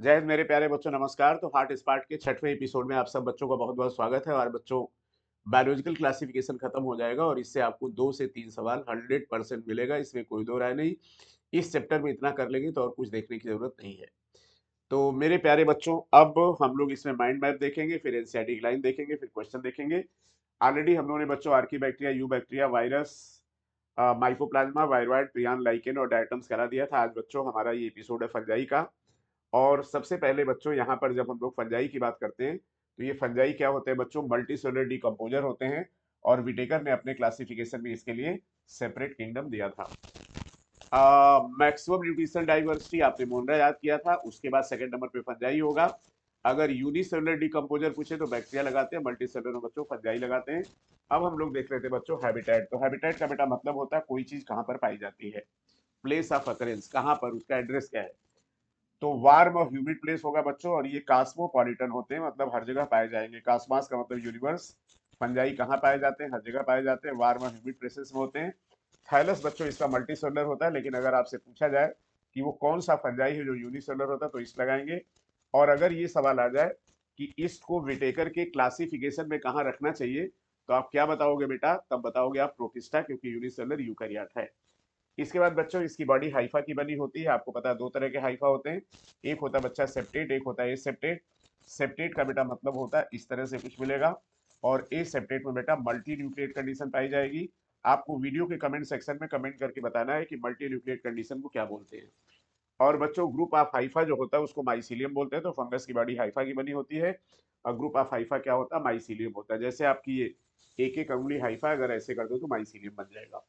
जय हिंद मेरे प्यारे बच्चों, नमस्कार। तो हार्ट स्पार्ट के छठवें एपिसोड में आप सब बच्चों का बहुत बहुत स्वागत है। और बच्चों, बायोलॉजिकल क्लासिफिकेशन खत्म हो जाएगा और इससे आपको 2 से 3 सवाल 100% मिलेगा, इसमें कोई दो राय नहीं। इस चैप्टर में इतना कर लेंगे तो और कुछ देखने की जरूरत नहीं है। तो मेरे प्यारे बच्चों, अब हम लोग इसमें माइंड मैप देखेंगे, फिर एनसीईआरटी की लाइन देखेंगे, फिर क्वेश्चन देखेंगे। ऑलरेडी हम लोगों ने बच्चों Archie bacteria, you bacteria, virus, mycoplasma, viroid, prion, lichen और डायटम्स करा दिया था। आज बच्चों हमारा ये एपिसोड है फंजाई का। और सबसे पहले बच्चों, यहाँ पर जब हम लोग फंजाई की बात करते हैं तो ये फंजाई क्या होते हैं बच्चों? मल्टी सेलुलर डिकम्पोजर होते हैं। और विटेकर ने अपने क्लासिफिकेशन में इसके लिए सेपरेट किंगडम दिया था। मैक्सिमम न्यूट्रिशनल डाइवर्सिटी आपने मोनरा याद किया था, उसके बाद सेकंड नंबर पे फंजाई होगा। अगर यूनिसेलुलर डिकम्पोजर पूछे तो बैक्टीरिया लगाते हैं, मल्टी सेलुलर में बच्चों फंजाई लगाते हैं। अब हम लोग देख लेते हैं बच्चों हैबिटेट। तो हैबिटेट का बेटा मतलब होता है कोई चीज कहाँ पर पाई जाती है, प्लेस ऑफ अकरेंस, कहाँ पर, उसका एड्रेस क्या है। तो वार्म और ह्यूमिड प्लेस होगा बच्चों। और ये कास्मोपॉलिटन होते हैं, मतलब हर जगह पाए जाएंगे। कास्मास का मतलब यूनिवर्स। फंजाई कहाँ पाए जाते हैं? हर जगह पाए जाते हैं, वार्म और ह्यूमिड प्लेसेस में होते हैं। थाइलस बच्चों इसका मल्टी सेलुलर होता है, लेकिन अगर आपसे पूछा जाए कि वो कौन सा फंजाई है जो यूनिसेलुलर होता है तो इस लगाएंगे। और अगर ये सवाल आ जाए कि इसको विटेकर के क्लासिफिकेशन में कहाँ रखना चाहिए तो आप क्या बताओगे बेटा? तब बताओगे आप प्रोटिस्टा, क्योंकि यूनिसेलुलर यूकैरियोट है। इसके बाद बच्चों इसकी बॉडी हाइफा की बनी होती है। आपको पता है दो तरह के हाइफा होते हैं, एक होता है बच्चा सेप्टेट, एक होता है एसेप्टेट। सेप्टेट का बेटा मतलब होता है इस तरह से कुछ मिलेगा, और एसेप्टेट में बेटा मल्टी न्यूक्लिएट कंडीशन पाई जाएगी। आपको वीडियो के कमेंट सेक्शन में कमेंट करके बताना है कि मल्टी न्यूक्लिएट कंडीशन को क्या बोलते हैं। और बच्चों ग्रुप ऑफ हाइफा जो होता है उसको माइसीलियम बोलते हैं। तो फंगस की बॉडी हाइफा की बनी होती है और ग्रुप ऑफ हाइफा क्या होता है? माइसीलियम होता है। जैसे आपकी ये एक एक अंगुली हाइफा, अगर ऐसे कर दो तो माइसीलियम बन जाएगा।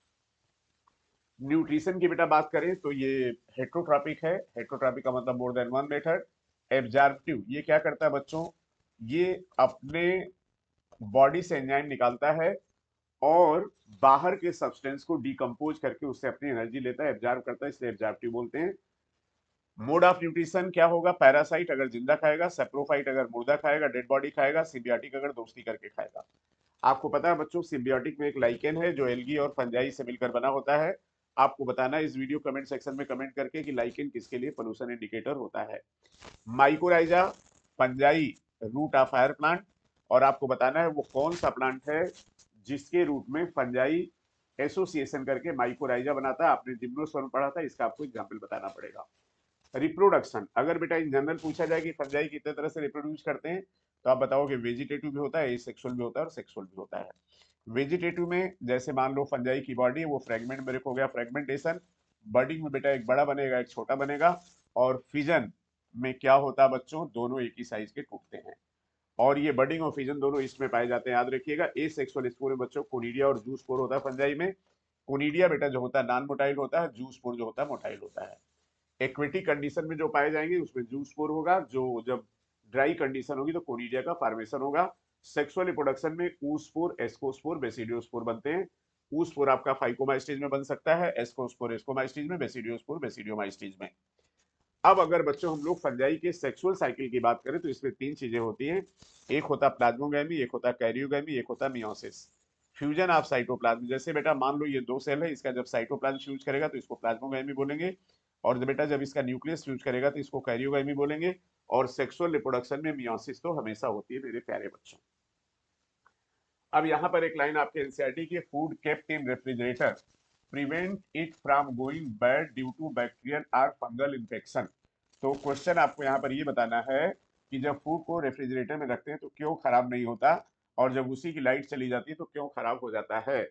न्यूट्रिशन की बेटा बात करें तो ये हेट्रोट्रॉपिक है। हेट्रोट्रॉपिक का मतलब more than one method. Absorptive, ये क्या करता है बच्चों? ये अपने बॉडी से एंजाइम निकालता है और बाहर के सब्सटेंस को डिकम्पोज करके उससे अपनी एनर्जी लेता है, एब्जॉर्ब करता है, इसलिए एब्जॉर्प्टिव बोलते हैं। मोड ऑफ न्यूट्रिशन क्या होगा? पैरासाइट अगर जिंदा खाएगा, सेप्रोफाइट अगर मुर्दा खाएगा, डेड बॉडी खाएगा, सिम्बियोटिक अगर दोस्ती करके खाएगा। आपको पता है बच्चों सिम्बियोटिक में एक लाइकेन है जो एल्गी और फंजाई से मिलकर बना होता है। आपको बताना है इस वीडियो कमेंट सेक्शन में कमेंट करके कि लाइकेन किसके लिए पोल्यूशन इंडिकेटर होता है। Mycorrhiza, fungi, root of fire plant. और आपको बताना है वो कौन सा प्लांट है जिसके रूट में फंजाई एसोसिएशन करके माइकोराइजा बनाता है। आपने जिम्नोस्पर्म पढ़ा था, इसका आपको एग्जाम्पल बताना पड़ेगा। रिप्रोडक्शन, अगर बेटा इन जनरल पूछा जाए कि फंजाई कितने तरह से रिप्रोड्यूस करते हैं तो आप बताओगे वेजिटेटिव भी होता है, एसेक्सुअल भी होता है और सेक्सुअल भी होता है। वेजिटेटिव में जैसे मान लो फंजाई की बॉडी है वो फ्रेगमेंट में हो गया, फ्रेगमेंटेशन। बर्डिंग में बेटा एक बड़ा बनेगा एक छोटा बनेगा। और फिजन में क्या होता है बच्चों? दोनों एक ही साइज के टूटते हैं। और ये बडिंग और फिजन दोनों इसमें पाए जाते हैं, याद रखिएगा। ए सेक्सुअल स्पोर में बच्चों कोनिडिया और जू स्पोर होता है फंजाई में। कोनिडिया बेटा जो होता है नॉन मोटाइल होता है, जू स्पोर जो होता है मोटाइल होता है। एक्वेटिक कंडीशन में जो पाए जाएंगे उसमें जू स्पोर होगा, जो जब ड्राई कंडीशन होगी तो कोनिडिया का फॉर्मेशन होगा। सेक्सुअल रिप्रोडक्शन में ऊस्पोर, एस्कोस्पोर, बेसिडियोस्पोर बनते हैं। ऊस्पोर आपका फाइकोमा स्टेज में बन सकता है, एस्कोस्पोर एस्कोमा स्टेज में, बेसिडियोस्पोर बेसिडियोमा स्टेज में। अब अगर बच्चों हम लोग फंजाई के सेक्सुअल साइकिल की बात करें तो इसमें तीन चीजें होती हैं। एक होता है प्लाज्मोगैमी, एक होता है कैरियोगैमी, एक होता है मियोसिस। फ्यूजन ऑफ साइटोप्लाज्म, जैसे बेटा मान लो ये दो सेल है, इसका जब साइटोप्लाज्म फ्यूज करेगा तो इसको प्लाज्मोगैमी बोलेंगे। और जब बेटा जब इसका न्यूक्लियस फ्यूज करेगा तो इसको कैरियोगैमी बोलेंगे। और सेक्सुअल रिप्रोडक्शन में मियोसिस तो हमेशा होती है मेरे प्यारे बच्चों। अब यहाँ पर एक लाइन आपके एनसीईआरटी की, food kept in refrigerator prevent it from going bad due to bacterial और फंगल इन्फेक्शन। तो क्वेश्चन आपको यहाँ पर ये बताना है कि जब फूड को रेफ्रिजरेटर में रखते हैं तो क्यों खराब नहीं होता, और जब उसी की लाइट चली जाती है तो क्यों खराब हो जाता है।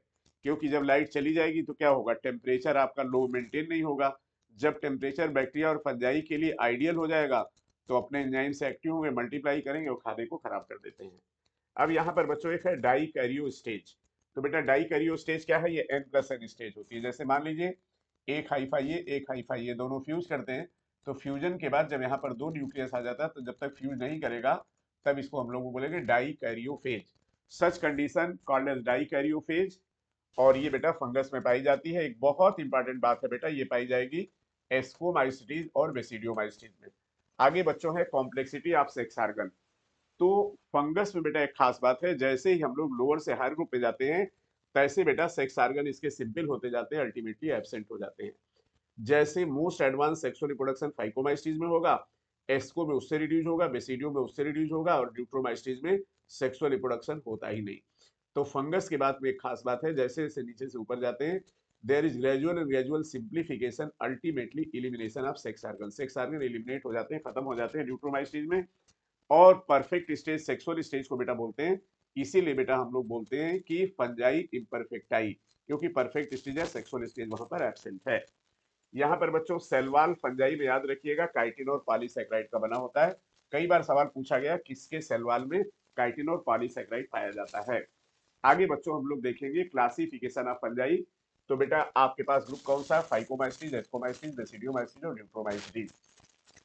क्योंकि जब लाइट चली जाएगी तो क्या होगा? टेम्परेचर आपका लो मेंटेन नहीं होगा। जब टेम्परेचर बैक्टीरिया और फंजाई के लिए आइडियल हो जाएगा तो अपने एंजाइम से एक्टिव होंगे, मल्टीप्लाई करेंगे और खाने को खराब कर देते हैं। अब यहाँ पर बच्चों एक है डाई कैरियो स्टेज। तो बेटा डाई कैरियो स्टेज क्या है? ये N+N स्टेज होती है। जैसे मान लीजिए एक हाइफा ये, एक हाइफा ये, दोनों फ्यूज करते हैं। तो फ्यूजन के बाद जब यहाँ पर दो न्यूक्लियस आ जाता है तो जब तक फ्यूज नहीं करेगा तब इसको हम लोग बोलेंगे dikaryophase. Such condition called as dikaryophase. और ये बेटा फंगस में पाई जाती है। एक बहुत इंपॉर्टेंट बात है बेटा, ये पाई जाएगी एस्कोमाइसिटीज और बेसिडियोमाइसिटीज में। आगे बच्चों है कॉम्प्लेक्सिटी ऑफ सेक्स ऑर्गन। तो फंगस में बेटा एक खास बात है, जैसे ही हम लोग लोअर से हायर ग्रुप पे जाते हैं तैसे बेटा सेक्स ऑर्गन इसके सिंपल होते जाते हैं, अल्टीमेटली एब्सेंट हो जाते हैं। जैसे most advance sexual reproduction phycoma stage में होगा, एस्को में उससे रिड्यूस होगा, बेसिडियो में उससे रिड्यूस होगा, और न्यूट्रोमाइस्टीज में सेक्सुअल रिप्रोडक्शन होता ही नहीं। तो फंगस के बाद में एक खास बात है, जैसे जैसे नीचे से ऊपर जाते हैं, there is gradual and gradual simplification, ultimately elimination of sex organ. Sex organ eliminate हो जाते हैं, खत्म हो जाते हैं न्यूट्रोमाइस्टीज में। और परफेक्ट स्टेज सेक्सुअल स्टेज को बेटा बोलते हैं, इसीलिए बेटा हम लोग बोलते हैं कि फंजाई इम्परफेक्टाई, क्योंकि परफेक्ट स्टेज है, सेक्सुअल स्टेज वहां पर एब्सेंट है। यहाँ पर बच्चों सेलवाल फंजाई में याद रखिएगा काइटिन और पॉलीसैकेराइड का बना होता है। कई बार सवाल पूछा गया किसके सेलवाल में काइटिन और पॉलीसैकेराइड पाया जाता है। आगे बच्चों हम लोग देखेंगे क्लासिफिकेशन ऑफ फंजाई। तो बेटा आपके पास ग्रुप कौन सा, फाइकोमाइस्टीज, एस्कोमाइस्टीज, बेसिडियोमाइस्टीज और न्यूट्रोमाइस्टीज।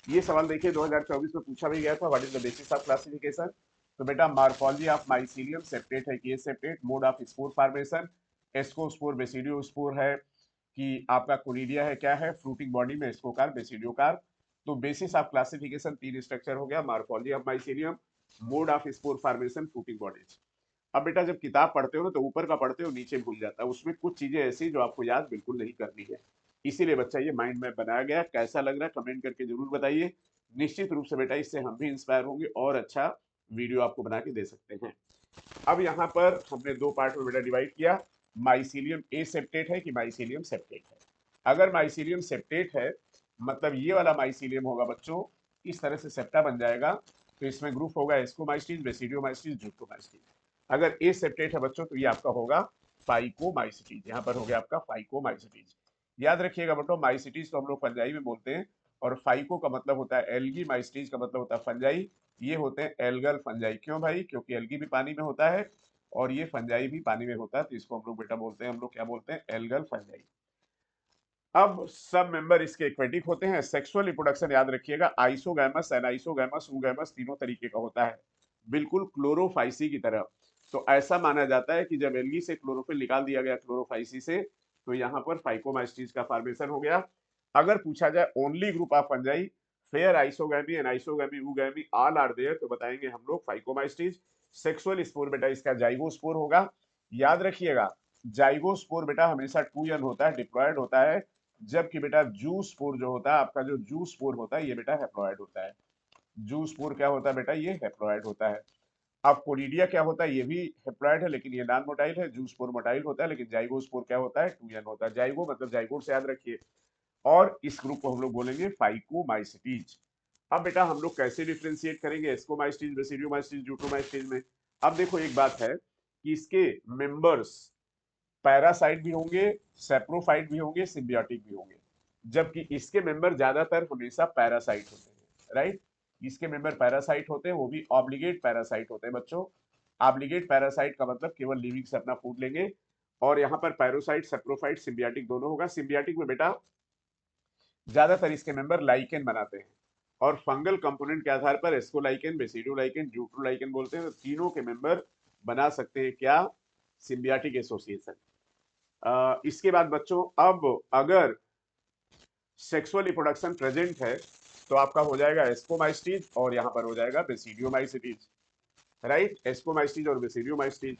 ये सवाल देखिए 2024 में पूछा भी गया था, what is the basis of classification. तो बेटा मार्फोलॉजी ऑफ माइसीलियम, सेप्टेट है कि ये septate, mode of spore formation, ascospore basidiospore है कि आपका कोनिडिया है, क्या है फ्रूटिंग बॉडी में एस्कोकार बेसिडियोकार। तो बेसिस ऑफ क्लासिफिकेशन तीन स्ट्रक्चर हो गया, morphology of mycelium, mode of spore formation, fruiting bodies. अब बेटा जब किताब पढ़ते हो ना तो ऊपर का पढ़ते हो नीचे भूल जाता है, उसमें कुछ चीजें ऐसी जो आपको याद बिल्कुल नहीं करनी है। इसीलिए बच्चा ये माइंड मैप बनाया गया, कैसा लग रहा है कमेंट करके जरूर बताइए। निश्चित रूप से बेटा इससे हम भी इंस्पायर होंगे और अच्छा वीडियो आपको बना के दे सकते हैं। अब यहाँ पर हमने दो पार्ट में बेटा डिवाइड किया, माइसीलियम ए सेप्टेट है कि माइसीलियम सेप्टेट है। अगर माइसीलियम सेप्टेट है मतलब ये वाला माइसीलियम होगा बच्चों, इस तरह से सेप्टा बन जाएगा, तो इसमें ग्रुप होगा एस्कोमाइस्टीज, बेसिडियोमाइस्टीज, न्यूट्रोमाइस्टीज। अगर ए सेप्टेट है बच्चों तो ये आपका होगा फाइकोमाइसिटीज, यहाँ पर हो गया आपका फाइकोमाइसिटीज। याद रखिएगा बच्चों माइसिटीज तो हम लोग फंजाई में बोलते हैं, और फाइको का मतलब होता है एल्गी, माइसिटीज का मतलब होता है फंजाई। ये होते हैं एल्गल फंजाई, क्यों भाई, क्योंकि एल्गी भी पानी में होता है और ये फंजाई भी पानी में होता है, तो इसको हम लोग बेटा बोलते हैं, हम लोग क्या बोलते हैं, एल्गल फंजाई। अब सब मेंबर इसके एक्वेटिक होते हैं। सेक्सुअल रिप्रोडक्शन याद रखिएगा आइसोगैमस, एनाइसोगैमस, ऊगैमस तीनों तरीके का होता है, बिल्कुल क्लोरोफाइसी की तरह। तो ऐसा माना जाता है कि जब एल्गी से क्लोरोफिल निकाल दिया गया क्लोरोफाइसी से, तो यहाँ पर फाइकोमाइस्टीज का फॉर्मेशन हो गया। अगर पूछा जाए only group of fungi, fair isogamy, anisogamy, oogamy all are there, तो बताएंगे हम लोग फाइकोमाइस्टीज। सेक्सुअल स्पोर बेटा इसका जाइगोस्पोर होगा। याद रखिएगा जाइगोस्पोर बेटा हमेशा 2n होता है, डिप्लॉयड होता है, जबकि बेटा जू स्पोर जो होता है, आपका जो जू स्पोर होता है ये बेटा हैप्लॉयड होता है। जू स्पोर क्या होता है बेटा, ये हैप्लॉयड होता है। अब कोनिडिया क्या होता है, ये भी हैप्लॉयड है लेकिन ये नॉन मोटाइल है। जू स्पोर मोटाइल होता है, लेकिन जाइगो स्पोर क्या होता है, 2n होता है। जाइगो मतलब जाइगोट से याद रखिए। और इस ग्रुप को हम लोग बोलेंगे फाइकोमाइसिटीज। अब बेटा हम लोग कैसे डिफ्रेंशिएट करेंगे एस्कोमाइसिटीज, बेसिडियोमाइसिटीज, न्यूट्रोमाइसिटीज में। अब देखो एक बात है कि इसके मेंबर्स पैरासाइट भी होंगे, सेप्रोफाइट भी होंगे, सिम्बियोटिक भी होंगे, जबकि इसके मेंबर ज्यादातर हमेशा पैरासाइट होते हैं, राइट। इसके मेंबर पैरासाइट होते हैं, वो भी ऑब्लिगेट पैरासाइट होते हैं बच्चों। ऑब्लिगेट पैरासाइट का मतलब केवल लिविंग से अपना फूड लेंगे। और यहाँ पर पैरोसाइट, सेप्रोफाइट, सिम्बियोटिक दोनों होगा। सिम्बियोटिक में बेटा ज्यादातर इसके मेंबर लाइकेन बनाते हैं, और फंगल कंपोनेंट के आधार पर एस्कोलाइकेन, बेसिडोलाइकेन, न्यूट्रोलाइकेन बोलते हैं। तो तीनों के मेंबर बना सकते हैं क्या, सिम्बियोटिक एसोसिएशन। इसके बाद बच्चों अब अगर सेक्सुअल रिप्रोडक्शन प्रेजेंट है तो आपका हो जाएगा एस्कोमाइस्टीज और यहाँ पर हो जाएगा बेसिडियोमाइसिटीज, राइट। एस्कोमाइस्टीज और बेसिडियोमाइसिटीज।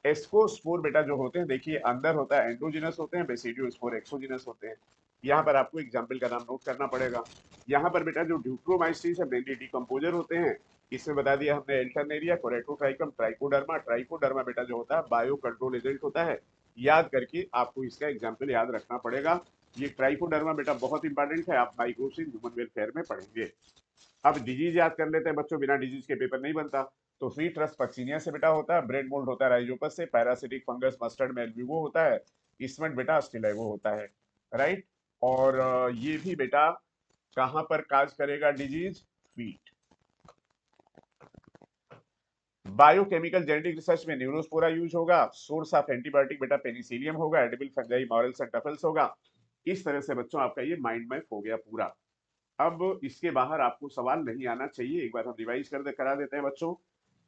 एस्कोस्पोर बेटा जो होते हैं देखिए अंदर होता है एंडोजिनस होते हैं, बेसिडियोस्पोर एक्सोजिनस होते हैं। यहाँ पर आपको एग्जाम्पल का नाम नोट करना पड़ेगा। यहाँ पर बेटा जो ड्यूट्रोमाइसिटीज है मेनली डिकम्पोजर होते हैं। इसमें बता दिया हमने एल्टरनेरिया, कोरेटोट्राइकम, ट्राइकोडर्मा। ट्राइकोडर्मा बेटा जो होता है बायो कंट्रोल एजेंट होता है। याद करके आपको इसका एग्जाम्पल याद रखना पड़ेगा। ये ट्राइकोडर्मा बेटा बहुत इंपॉर्टेंट है, आप माइक्रोब्स इन ह्यूमन वेलफेयर में पढ़ेंगे। अब डिजीज याद कर लेते हैं बच्चों, बिना डिजीज के पेपर नहीं बनता। तो फीट रस पक्सिनिया से बेटा होता है, ब्रेड मोल्ड होता है राइजोपस से, पैरासिटिक फंगस मस्टर्ड में एल्ब्यूगो होता है, इसमें बेटा स्टिलेगो होता है, राइट। और ये भी बेटा कहां पर काज करेगा disease, feet. Biochemical genetic research में न्यूरोस्पोरा यूज होगा। सोर्स ऑफ एंटीबायोटिक बेटा पेनिसिलियम होगा। एडिबल फंजाई मॉरल्स एंड टफल्स होगा। इस तरह से बच्चों आपका ये माइंड मैप हो गया पूरा। अब इसके बाहर आपको सवाल नहीं आना चाहिए, एक बार हम रिवाइज करा देते हैं बच्चों।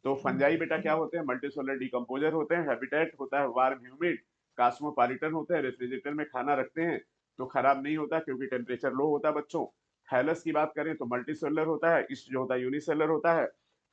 तो फंजाई बेटा क्या होते हैं, मल्टीसेलुलर डिकम्पोजर होते हैं। हैबिटेट होता है वार्म ह्यूमिड। कास्मोपॉलिटन होते हैं, रेफ्रिजरेटर में खाना रखते हैं तो खराब नहीं होता क्योंकि टेम्परेचर लो होता है बच्चों। थैलस की बात करें तो मल्टीसेलुलर होता है, ईस्ट जो होता है यूनिसेलुलर होता है।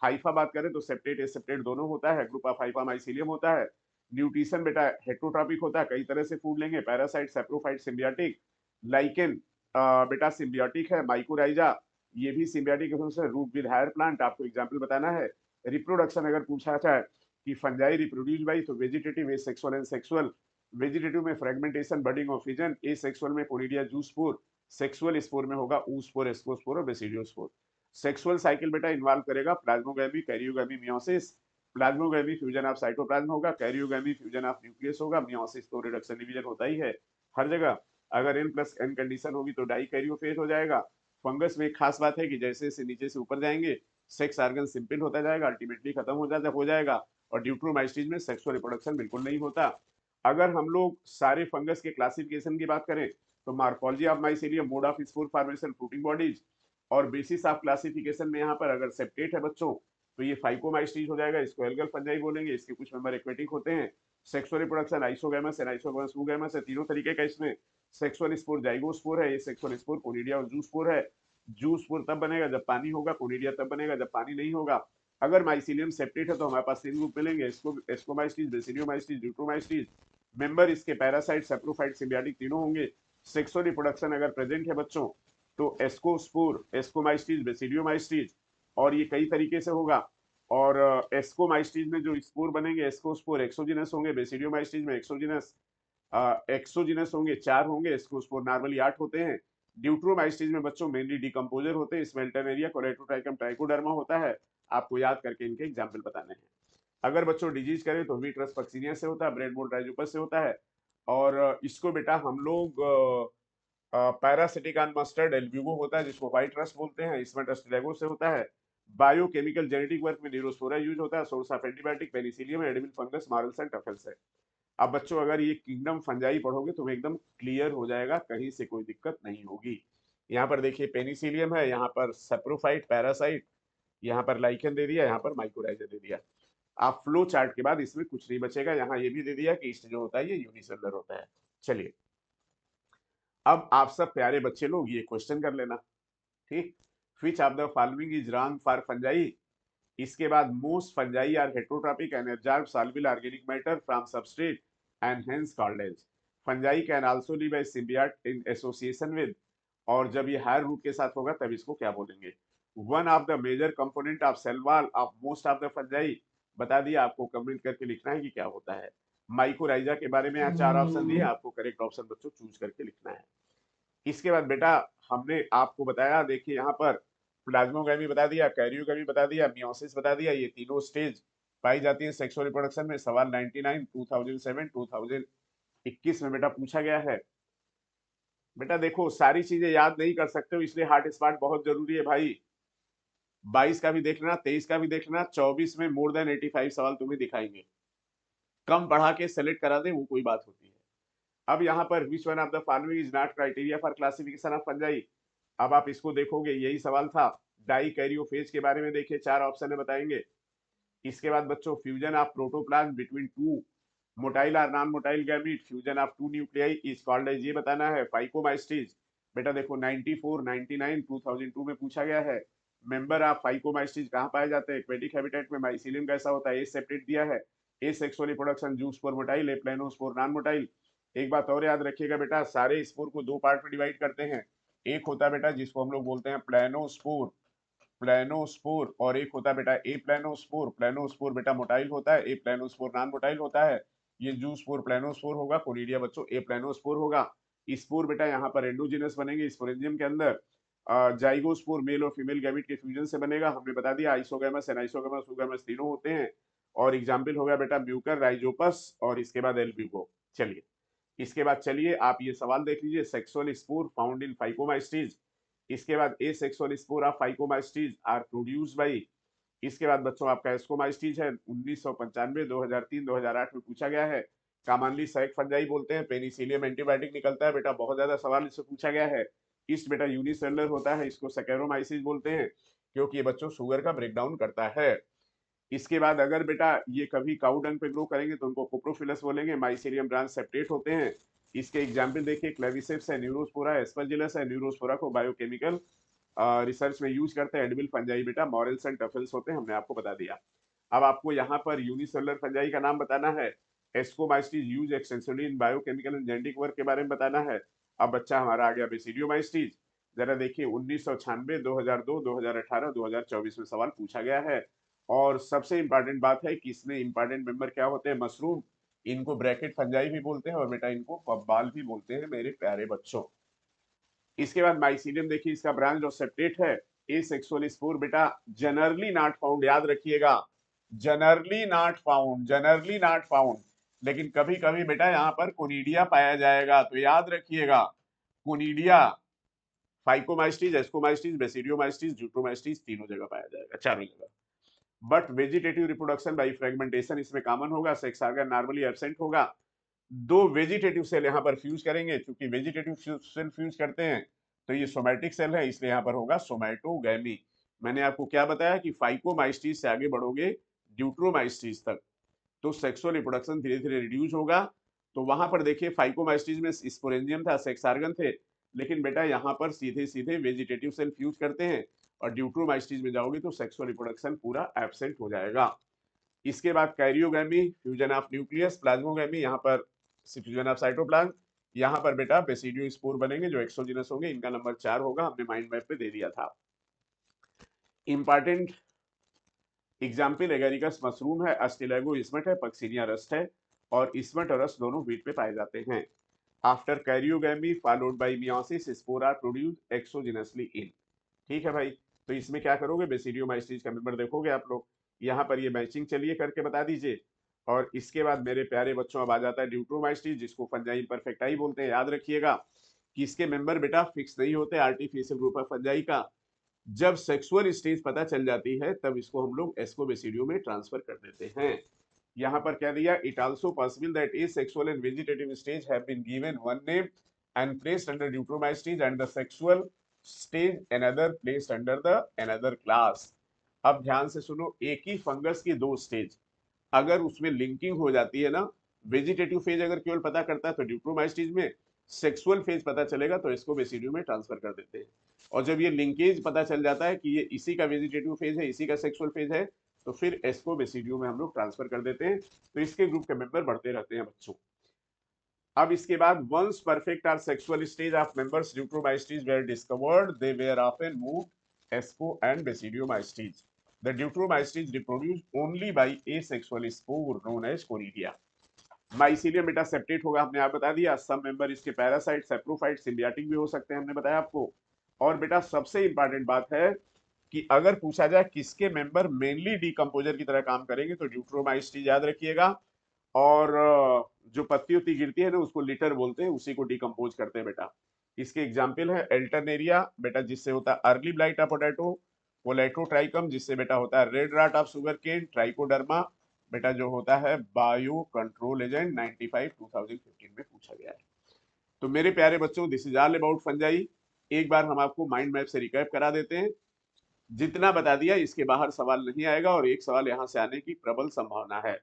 हाइफा बात करें तो सेप्टेट एसेप्टेट दोनों होता है, ग्रुप ऑफ हाइफा माइसीलियम होता है। न्यूट्रिशन बेटा हेट्रोट्रॉपिक होता है, कई तरह से फूड लेंगे, पैरासाइट, सेप्रोफाइट, सिम्बियोटिक। लाइकेन बेटा सिम्बियोटिक है, माइकोराइजा ये भी सिम्बियोटिक है, रूट विद हायर प्लांट। आपको एग्जाम्पल बताना है। रिप्रोडक्शन अगर पूछा जाए कि फंजाई रिप्रोड्यूस बाई, तो vegetative, asexual and sexual. Vegetative में fragmentation, budding of fission. Asexual में कोनिडिया जूस्पोर। सेक्सुअल स्पोर में होगा oospore, एस्कोस्पोर और बेसिडियोस्पोर। सेक्सुअल साइकिल बेटा इन्वॉल्व करेगा plasmogamy, karyogamy, meiosis. Plasmogamy fusion of cytoplasm होगा, कैरियोगैमी फ्यूजन ऑफ न्यूक्लियस होगा, meiosis तो रिडक्शन डिवीजन होता ही है हर जगह। अगर n+n कंडीशन होगी तो डाई कैरियोफेज हो जाएगा। फंगस में एक खास बात है कि जैसे जैसे नीचे से ऊपर जाएंगे सेक्स ऑर्गन सिंपल होता जाएगा, अल्टीमेटली खत्म हो जाएगा। और ड्यूट्रोमाइस्टीज में सेक्सुअल रिप्रोडक्शन बिल्कुल नहीं होता। अगर हम लोग सारे फंगस के क्लासिफिकेशन की बात करें तो morphology of mycelium, mode of spore formation, fruiting bodies, और बेसिस ऑफ क्लासिफिकेशन में यहाँ पर अगर सेप्टेट है बच्चों तो ये फाइकोमाइस्टीज हो जाएगा, इसको एल्गल फंजाई बोलेंगे। इसके कुछ मेंबर एक्वेटिक होते हैं। Sexual reproduction isogamous, anisogamous, oogamous है, तीनों तरीके का इसमें। सेक्सुअल स्पोर जाइगोस्पोर है, ये सेक्सुअल स्पोर कोनिडिया और जूस्पोर है। जूस्पोर तब बनेगा जब पानी होगा, कोनिडिया तब बनेगा जब पानी नहीं होगा। अगर माइसीलियम सेप्टेट है तो हमारे पास तीन ग्रुप मिलेंगे, एस्कोमाइस्टीज, बेसिडियोमाइस्टीज, ड्यूट्रोमाइस्टीज। मेंबर इसके पैरासाइट, सेप्रोफाइट, सिम्बियोटिक तीनों होंगे। सेक्सुअल रिप्रोडक्शन अगर प्रेजेंट है बच्चों तो एस्कोस्पोर, एस्कोमाइस्टीज, बेसिडियोमाइस्टीज, और ये कई तरीके से होगा। और एस्कोमाइस्टीज में जो स्पोर बनेंगे, एस्कोस्पोर एक्सोजिनस होंगे, बेसिडियोमाइस्टीज में एक्सोजिनस होंगे, 4 होंगे। एस्कोस्पोर नॉर्मली 8 होते हैं। ड्यूट्रोमाइस्टीज में बच्चों मेनली डिकम्पोजर होते हैं, स्मेल्टनेरिया, कोलेटोट्राइकम, ट्राइकोडर्मा होता है। आपको याद करके इनके एग्जाम्पल बताने हैं। अगर बच्चों डिजीज करें तो वीट्रस पक्सिनिया से होता है, ब्रेड मोल्ड राइजोपस से होता है। और इसको बेटा हम लोग पैरासिटिकान मस्टर्ड एल्ब्यूगो होता है जिसको व्हाइट रस्ट बोलते हैं, इसमें डस्टिलेगो से होता है। बायोकेमिकल जेनेटिक वर्क में न्यूरोस्पोरा यूज होता है। Source of antibiotic penicillium, edible fungus, morels and truffles है। अब बच्चों अगर ये किंगडम फंजाई पढ़ोगे तो एकदम क्लियर हो जाएगा, कहीं से कोई दिक्कत नहीं होगी। यहाँ पर देखिए पेनिसिलियम है, यहाँ पर सेप्रोफाइट, पैरासाइट, यहाँ पर लाइकन दे दिया, यहाँ पर माइकोराइजा दे दिया। आप फ्लो चार्ट के बाद इसमें कुछ नहीं बचेगा। यहाँ ये भी दे दिया कि ईस्ट जो होता है ये यूनिसेलुलर होता है। चलिए अब आप सब प्यारे बच्चे लोग ये क्वेश्चन कर लेना, ठीक। Which of the following is wrong for fungi. इसके बाद most fungi are heterotrophic and absorb soluble organic matter from substrate and hence called as. Fungi can also live as symbiote in association with, और जब ये higher root के साथ होगा तब इसको क्या बोलेंगे। One of the major component of cell wall of most of the fungi, बता दिया आपको, कमेंट करके लिखना है कि क्या होता है। माइकोराइजा के बारे में यहाँ 4 ऑप्शन दिए, आपको करेक्ट ऑप्शन बच्चों चूज करके लिखना है। इसके बाद बेटा हमने आपको बताया, देखिए यहाँ पर प्लाज्मोगैमी बता दिया, कैरियोगैमी बता दिया, मियोसिस बता दिया, ये तीनों स्टेज पाई जाती है सेक्सुअल रिप्रोडक्शन में। सवाल 99, 2007, 2021 में बेटा पूछा गया है। बेटा देखो सारी चीजें याद नहीं कर सकते हो, इसलिए हार्ट स्पॉट बहुत जरूरी है भाई। 22 का भी देख लेना, 23 का भी देख लेना, 24 में मोर देन 85 सवाल तुम्हें दिखाएंगे। कम पढ़ा के सेलेक्ट करा दे वो कोई बात होती है। अब यहाँ पर which one of the following is not criteria for classification of fungi. अब आप इसको देखोगे, यही सवाल था। डाई कैरियोफेज के बारे में देखिए, 4 ऑप्शन है बताएंगे। इसके बाद बच्चों fusion of protoplasm between two motile और non motile gamete, fusion of two nuclei is called as, ये बताना है। फाइकोमाइस्टीज बेटा देखो 94, 99, 2002 में पूछा गया है। मेंबर ऑफ फाइकोमाइस्टीज कहाँ पाए जाते हैं, एक्वेटिक हैबिटेट में। माइसीलियम कैसा होता है, ए सेप्टेट दिया है। Asexual reproduction zoospore motile, aplanospore non motile. एक बात और याद रखिएगा बेटा, सारे स्पोर को 2 पार्ट में डिवाइड करते हैं। एक होता है बेटा जिसको हम लोग बोलते हैं प्लेनोस्पोर, प्लेनोस्पोर, और एक होता है बेटा ए प्लेनोस्पोर। प्लेनोस्पोर बेटा मोटाइल होता है, ए प्लेनोस्पोर नॉन मोटाइल होता है। ये जूस्पोर प्लेनोस्पोर होगा, कोनिडिया बच्चों ए प्लेनोस्पोर होगा। स्पोर बेटा यहाँ पर एंडोजिनस बनेंगे स्पोरेंजियम के अंदर। जाइगोस्पोर मेल और फीमेल गैमेट के फ्यूजन से बनेगा, हमने बता दिया। आइसोगैमस, एनाइसोगैमस, ऊगैमस तीनों होते हैं। और एग्जाम्पल हो गया बेटा म्यूकर, राइजोपस, और इसके बाद एल्ब्यूको। चलिए इसके बाद चलिए आप ये सवाल देख लीजिए, sexual spore found in Phycomycetes. इसके बाद asexual spore of Phycomycetes are produced by. इसके बाद बच्चों आपका एस्कोमाइस्टीज है, 1995, 2003, 2008 में पूछा गया है। कॉमनली सैक फंजाई बोलते हैं, पेनिसिलियम एंटीबायोटिक निकलता है बेटा, बहुत ज्यादा सवाल इससे पूछा गया है। ईस्ट बेटा यूनिसेलुलर होता है, इसको सैकेरोमाइसिस बोलते हैं क्योंकि ये बच्चों शुगर का ब्रेकडाउन करता है। इसके बाद अगर बेटा ये कभी काउ डंग पे ग्रो करेंगे तो उनको कोप्रोफिलस बोलेंगे। माइसीलियम ब्रांच सेपरेट होते हैं। इसके एग्जाम्पल देखिए, क्लेविसेप्स है, न्यूरोस्पोरा, एस्परजिलस है। न्यूरोस्पोरा को बायोकेमिकल रिसर्च में यूज करते हैं। एडिबल फंजाई बेटा मॉरल्स एंड टफल्स होते हैं, हमने आपको बता दिया। अब आपको यहाँ पर यूनिसेलुलर फंजाई का नाम बताना है। Ascomycetes use extensively in biochemical and genetic work के बारे में बताना है। अब बच्चा हमारा आ गया बेसिडियोमाइस्टीज। जरा देखिए 1996, 2002, 2018, 2024 में सवाल पूछा गया है। और सबसे इंपॉर्टेंट बात है कि इसमें इंपॉर्टेंट मेंबर क्या होते हैं, मशरूम, इनको ब्रैकेट फंजाई भी बोलते हैं और बेटा इनको पब्बाल भी बोलते हैं मेरे प्यारे बच्चों। इसके बाद माइसीलियम देखिए, इसका ब्रांच जो सेप्टेट है ए सेक्सुअल स्पोर बेटा जनरली नॉट फाउंड, याद रखिएगा, generally not found, generally not found, लेकिन कभी कभी बेटा यहाँ पर कोनिडिया पाया जाएगा, तो याद रखिएगा कोनिडिया, फाइकोमाइस्टीज, एस्कोमाइस्टीज, बेसिडियोमाइस्टीज, जूट्रोमाइस्टीज तीनों जगह पाया जाएगा, चारों जगह। But vegetative reproduction by fragmentation इसमें कॉमन होगा, सेक्स ऑर्गन नॉर्मली एब्सेंट होगा। दो वेजिटेटिव सेल यहाँ पर फ्यूज करेंगे, क्योंकि वेजिटेटिव सेल फ्यूज करते हैं तो ये सोमैटिक सेल है, इसलिए यहाँ पर होगा सोमैटोगैमी। मैंने आपको क्या बताया कि फाइकोमाइस्टीज से आगे बढ़ोगे ड्यूट्रोमाइस्टीज तक तो सेक्सुअल रिप्रोडक्शन धीरे धीरे रिड्यूस होगा। तो वहां पर देखिए फाइकोमाइस्टीज में स्पोरेंजियम था, सेक्स ऑर्गन थे, लेकिन बेटा यहाँ पर सीधे सीधे वेजिटेटिव सेल फ्यूज करते हैं, और ड्यूट्रोमाइस्टीज में जाओगे तो सेक्सुअल रिप्रोडक्शन पूरा एब्सेंट हो जाएगा। इसके बाद karyogamy, fusion of nucleus, plasmogamy, यहाँ पर फ्यूजन ऑफ साइटोप्लाज्म, यहाँ पर बेटा बेसिडियो स्पोर बनेंगे जो एक्सोजिनस होंगे, इनका नंबर 4 होगा, हमने माइंड मैप पे दे दिया था। इंपॉर्टेंट एग्जाम्पल एगेरिकस मशरूम है, अस्टिलैगो इसमट है, पक्सिनिया रस्ट है, और इसमट और रस्ट दोनों वीट पे पाए जाते हैं। After karyogamy followed by meiosis spore are produce exogenously in. ठीक है भाई, तो इसमें क्या करोगे, बेसिडियोमाइस्टीज का मेंबर देखोगे आप लोग, यहाँ पर ये मैचिंग चलिए करके बता दीजिए। और इसके बाद मेरे प्यारे बच्चों अब आ जाता है ड्यूट्रोमाइस्टीज, जिसको फंजाई परफेक्टाई बोलते हैं। याद रखिएगा कि इसके मेंबर बेटा फिक्स नहीं होते, आर्टिफिशियल ग्रुप है फंजाई का। जब सेक्सुअल स्टेज पता चल जाती है तब इसको हम लोग एस्कोबेसिडियो में ट्रांसफर कर देते हैं। यहाँ पर क्या दिया, it also possible that asexual and vegetative stage have been given one name and placed under Deuteromycetes and the sexual stage another placed under the another class. अब ध्यान से सुनो, एक ही फंगस की दो स्टेज अगर उसमें लिंकिंग हो जाती है ना, वेजिटेटिव फेज अगर केवल पता करता है तो ड्यूट्रोमाइस्टीज में, सेक्सुअल फेज पता चलेगा तो इसको बेसिडियो में ट्रांसफर कर देते हैं। और जब ये लिंकेज पता चल जाता है कि ये इसी का वेजिटेटिव फेज है, इसी का सेक्सुअल फेज है, तो फिर इसको बेसिडियो में हम लोग ट्रांसफर कर देते हैं। तो इसके ग्रुप के मेंबर बढ़ते रहते हैं बच्चों। अब इसके बाद once perfect or sexual stage of members Deuteromycetes were discovered, they were often move asco and Basidiomycetes. The Deuteromycetes reproduce only by asexual spore known as Conidia. Mycelium बेटा सेप्टेट होगा, हमने आप बता दिया। सब मेंबर इसके पैरासाइट, सेप्रोफाइट, सिम्बियाटिक भी हो सकते हैं, हमने बताया आपको। और बेटा सबसे इंपॉर्टेंट बात है कि अगर पूछा जाए किसके मेंबर मेनली डीकंपोजर की तरह काम करेंगे तो ड्यूट्रोमाइस्टीज याद रखिएगा। और जो पत्ती उत्ती गिरती है ना उसको लिटर बोलते हैं, उसी को डिकम्पोज करते हैं बेटा। इसके एग्जाम्पल है एल्टरनेरिया बेटा, जिससे होता है अर्ली ब्लाइट ऑफ पोटैटो, पोलैटोट्राइकम जिससे बेटा होता है red rot of sugarcane, trichoderma बेटा जो होता है बायो कंट्रोल एजेंट 95 2015 में पूछा गया है। तो मेरे प्यारे बच्चों, this is all about fungi. एक बार हम आपको माइंड मैप से रिकैप करा देते हैं। जितना बता दिया इसके बाहर सवाल नहीं आएगा, और एक सवाल यहां से आने की प्रबल संभावना है।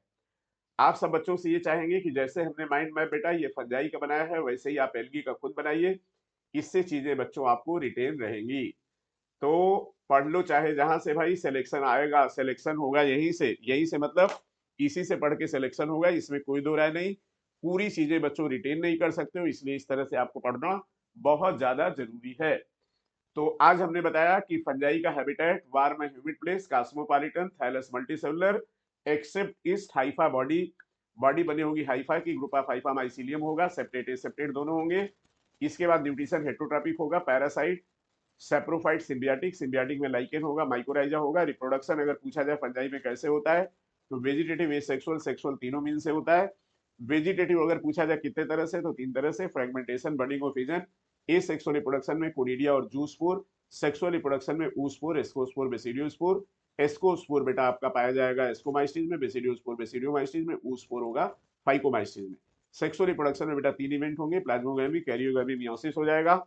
आप सब बच्चों से ये चाहेंगे कि जैसे हमने माइंड मैप बेटा ये फंजाई का बनाया है, वैसे ही आप एल्गी का खुद बनाइए, इससे चीजें बच्चों आपको रिटेन रहेंगी। तो पढ़ लो चाहे जहां से भाई, सिलेक्शन आएगा, सिलेक्शन होगा यहीं से, यहीं से मतलब इसी से पढ़ के सिलेक्शन होगा, इसमें कोई दो राय नहीं। पूरी चीजें बच्चों रिटेन नहीं कर सकते हो, इसलिए इस तरह से आपको पढ़ना बहुत ज्यादा जरूरी है। तो आज हमने बताया कि फंजाई का habitat warm and humid place, cosmopolitan, thallus multicellular, except yeast hypha body, body बनी होगी हाइफा की, ग्रुप ऑफ हाइफा माइसीलियम होगा, सेप्टेट सेप्टेट दोनों होंगे। इसके बाद न्यूट्रिशन हेटरोट्रॉपिक होगा, पैरासाइट, सेप्रोफाइट, सिम्बियाटिक, सिम्बियाटिक में लाइकेन होगा, माइकोराइजा होगा। रिप्रोडक्शन अगर पूछा जाए फंजाई में कैसे होता है तो वेजिटेटिव, एसेक्सुअल, सेक्सुअल तीनों मीन से होता है। वेजिटेटिव अगर पूछा जाए कितने तरह से तो तीन तरह से, फ्रेगमेंटेशन, बडिंग और फिजन। एसेक्सुअल रिप्रोडक्शन में कोनिडिया और जूस्पोर, सेक्सुअल रिप्रोडक्शन में ऊस्पोर, एस्कोस्पोर, बेसिडियोस्पोर। एस्कोस्पोर बेटा आपका पाया जाएगा एस्कोमाइस्टीज में, बेसिडियोस्पोर बेसिडियोमाइस्टीज में, ऊस्पोर होगा फाइकोमाइस्टीज में। सेक्सुअल रिप्रोडक्शन में बेटा तीन इवेंट होंगे, प्लाज्मोगैमी, कैरियोगैमी, मियोसिस हो जाएगा।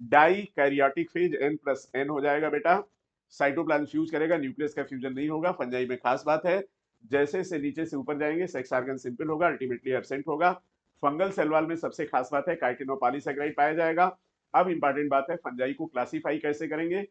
डाई कैरियोटिक फेज n+n हो जाएगा बेटा। साइटोप्लाज्म फ्यूज करेगा, न्यूक्लियस का फ्यूजन नहीं होगा। फंजाई में खास बात है, जैसे से नीचे से ऊपर जाएंगे सेक्स ऑर्गन सिंपल होगा, अल्टीमेटली एब्सेंट होगा। फंगल सेल वॉल में सबसे खास बात है काइटिन और पॉलीसैकेराइड पाया जाएगा। अब इंपॉर्टेंट बात है फंजाई को क्लासिफाई कैसे करेंगे,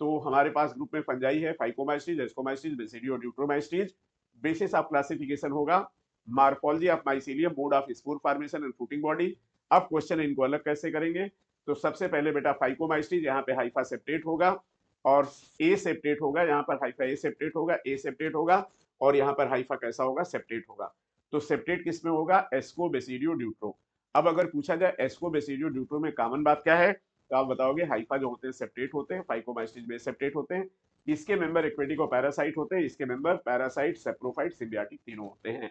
तो हमारे पास ग्रुप में फंजाई है फाइकोमाइस्टीज, एस्कोमाइस्टीज, बेसिडियो, ड्यूट्रोमाइस्टीज। बेसिस ऑफ क्लासिफिकेशन होगा morphology of mycelium, mode of spore formation and fruiting body. अब क्वेश्चन इनको अलग कैसे करेंगे, तो सबसे पहले बेटा फाइकोमाइस्टीज, यहाँ पे हाइफा सेप्टेट होगा और ए सेप्टेट होगा, यहाँ पर हाइफा ए सेप्टेट होगा, ए सेप्टेट होगा और यहाँ पर हाइफा कैसा होगा, सेप्टेट होगा। तो सेप्टेट किस में होगा, एस्को बेसिडियो ड्यूट्रो। अब अगर पूछा जाए एस्को बेसिडियो ड्यूट्रो में कॉमन बात क्या है, तो आप बताओगे हाइफा जो होते हैं सेप्टेट होते हैं, फाइकोमाइस्टीज में सेप्टेट होते हैं, इसके मेंबर एक्वेटिक और पैरासाइट होते हैं, इसके मेंबर पैरासाइट, सेप्रोफाइट, सिम्बियाटिक तीनों होते हैं।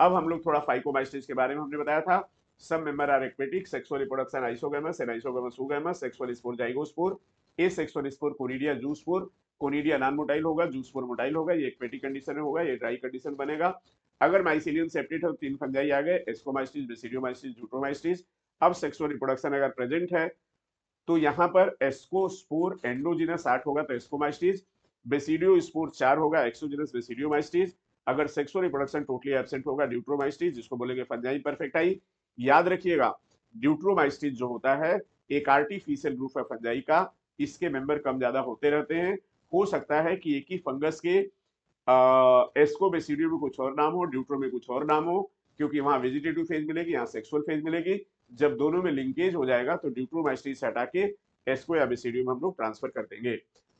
अब हम लोग थोड़ा फाइकोमाइस्टीज के बारे में हमने बताया था। सब member are aquatic, sexual reproduction isogamous and isogamous oogamous, sexual spore zygospore, asexual spore conidia zoospore, conidia non motile होगा, जूस्पोर मोटाइल होगा, ये एक्वेटिक कंडीशन में होगा, ये ड्राई कंडीशन बनेगा। अगर माइसिलियम सेप्टेट है तो तीन फंजाई आ गए, एस्कोमाइस्टीज, बेसिडियोमाइस्टीज, जूट्रोमाइस्टीज। अब सेक्सुअल रिप्रोडक्शन अगर प्रेजेंट है तो यहाँ पर एस्कोस्पोर एंडोजिनस 8 होगा तो एस्कोमाइस्टीज, बेसिडियो स्पोर 4 होगा, एक्सोजिनस बेसिडियोमाइस्टीज। अगर सेक्सुअल रिप्रोडक्शन टोटली एब्सेंट होगा ड्यूट्रोमाइस्टीज, जिसको बोलेंगे फंजाई परफेक्टाई। याद रखिएगा ड्यूट्रोमाइस्टीज जो होता है एक आर्टिफिशियल ग्रुप है फंजाई का, इसके मेंबर कम ज्यादा होते रहते हैं। हो सकता है कि एक ही फंगस के एस्कोबेसिडियो में कुछ और नाम हो, ड्यूट्रो में कुछ और नाम हो, क्योंकि वहां वेजिटेटिव फेज मिलेगी, यहाँ सेक्सुअल फेज मिलेगी। जब दोनों में लिंकेज हो जाएगा तो ड्यूट्रोमाइस्टीज से हटा के एस्को या बेसिडियो में हम लोग ट्रांसफर कर देंगे।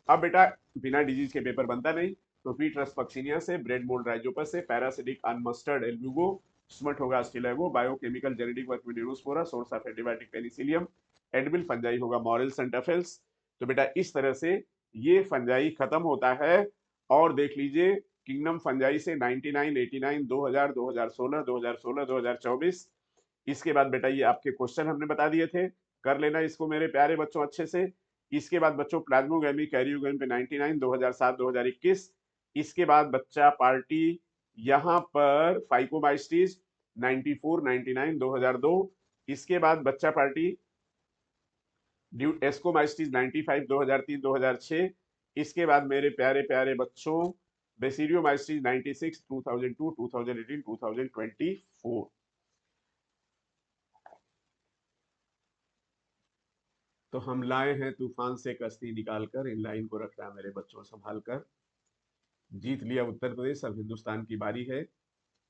अब बेटा बिना डिजीज के पेपर बनता नहीं, तो पीट्रस पक्सिनिया से, ब्रेड मोल्ड राइजोपस से, पैरासिटिक अनमस्टर्ड एल्ब्यूगो, स्मट होगा स्टिलेगो, बायोकेमिकल जेनेटिक वर्क में Neurospora, source of antibiotic penicillium, edible fungi होगा मॉरल सेंटाफेल्स। तो बेटा इस तरह से ये फंजाई खत्म होता है। और देख लीजिए किंगडम फंजाई से 99, 89, 2000, 2016, 2016, 2024। इसके बाद बेटा ये आपके क्वेश्चन हमने बता दिए थे, कर लेना इसको मेरे प्यारे बच्चों अच्छे से। इसके बाद बच्चों प्लाज्मोगेमी कैरियोगेमी पे 99, 2007, 2021। इसके बाद बच्चा पार्टी यहाँ पर फाइकोमाइस्टीज 94, 99, 2002। इसके बाद बच्चा पार्टी एस्कोमाइस्टीज 95, 2003, 2006। इसके बाद मेरे प्यारे प्यारे बच्चों बेसिडियोमाइस्टीज 96, 2002, 2018, 2024। तो हम लाए हैं तूफान से कश्ती निकालकर, इन लाइन को रखना मेरे बच्चों संभाल कर। जीत लिया उत्तर प्रदेश, अब हिंदुस्तान की बारी है।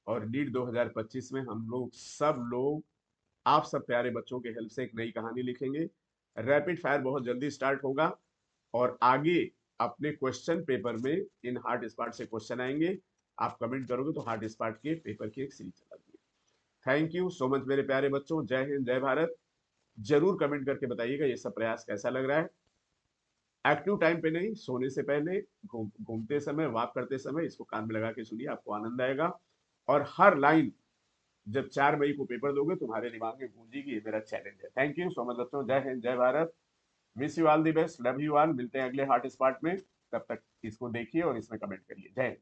और नीट 2025 में हम लोग सब लोग आप सब प्यारे बच्चों के हेल्प से एक नई कहानी लिखेंगे। रैपिड फायर बहुत जल्दी स्टार्ट होगा और आगे अपने क्वेश्चन पेपर में इन हार्ट स्पॉट से क्वेश्चन आएंगे। आप कमेंट करोगे तो हार्ट स्पॉट के पेपर की एक सीरीज चला दी। थैंक यू सो मच मेरे प्यारे बच्चों, जय हिंद जय भारत। जरूर कमेंट करके बताइएगा ये सब प्रयास कैसा लग रहा है। एक्टिव टाइम पे नहीं, सोने से पहले, घूमते समय, वॉक करते समय इसको कान में लगा के सुनिए, आपको आनंद आएगा। और हर लाइन जब 4 मई को पेपर दोगे तुम्हारे दिमाग में गूंजेगी, ये मेरा चैलेंज है। थैंक यू सो मच बच्चों, जय हिंद जय Bharat. Wish you all the best, love you all. मिलते हैं अगले हॉट स्पॉट में, तब तक इसको देखिए और इसमें कमेंट करिए। जय हिंद।